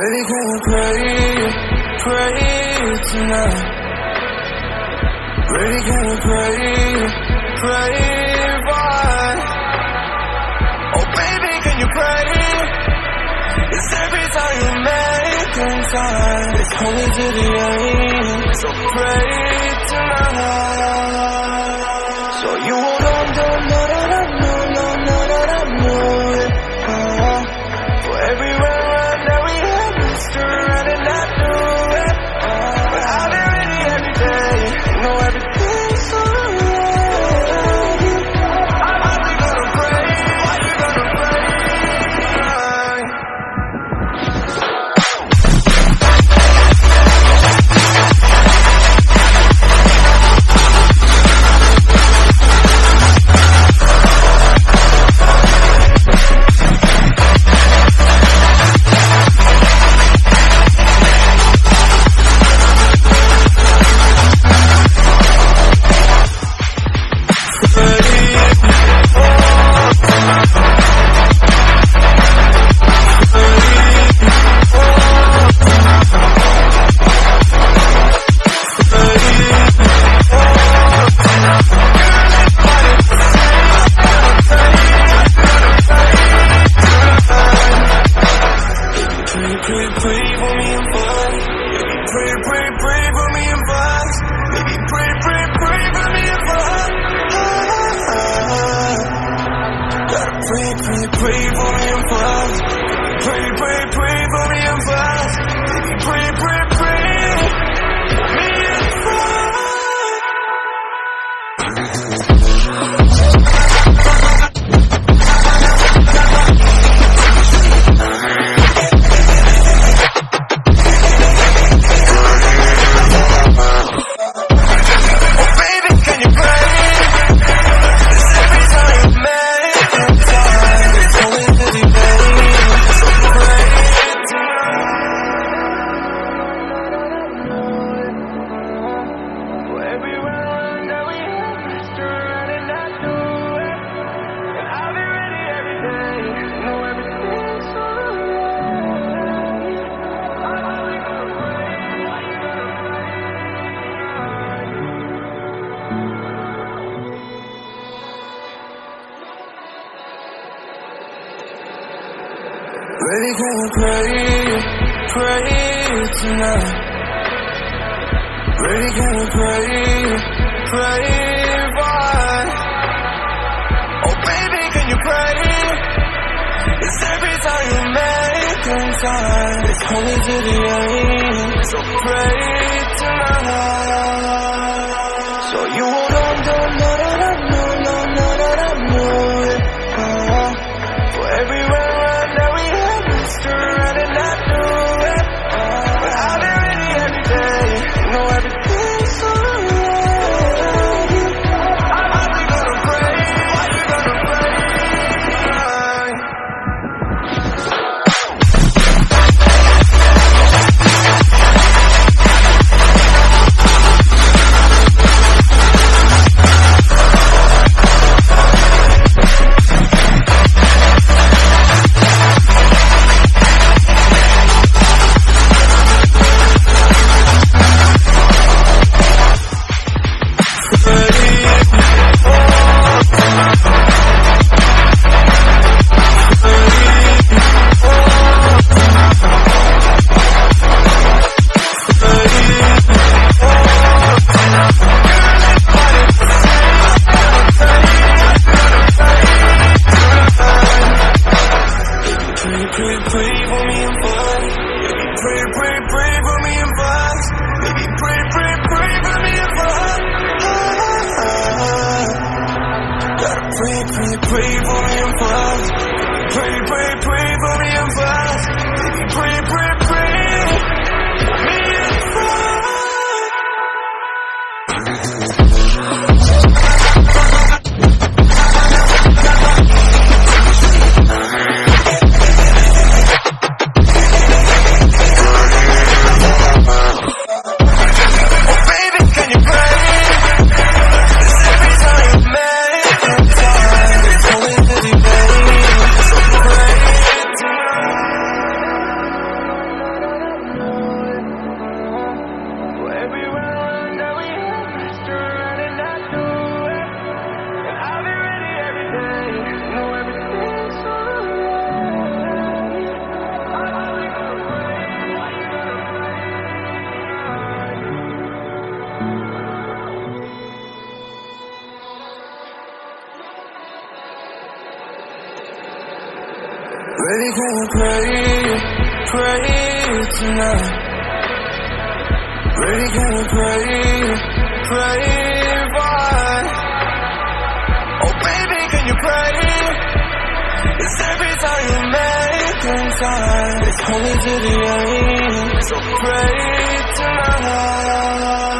Baby, can you pray tonight? Baby, can you pray why? Oh baby, can you pray? It's every time you make time. It's only to the end, so pray tonight. So you won't know it. For everywhere run that we have, Mr. Run and not do it. But I've been ready every day. You know everything's alright. I'm only gonna pray. Are you gonna pray? Baby, can you pray tonight? Baby, can you pray why? Oh baby, can you pray? It's every time you make time. It's only to the end, so pray tonight. So you won't know it. For everywhere run that we have, Mr. Run and not do it. But I've been ready every day. You know everything's alright. I'm only gonna pray. Are you gonna pray? Baby, can you pray, pray tonight? Baby, can you pray, pray for? Oh baby, can you pray? It's every time you make time. It's only to the end, so pray tonight.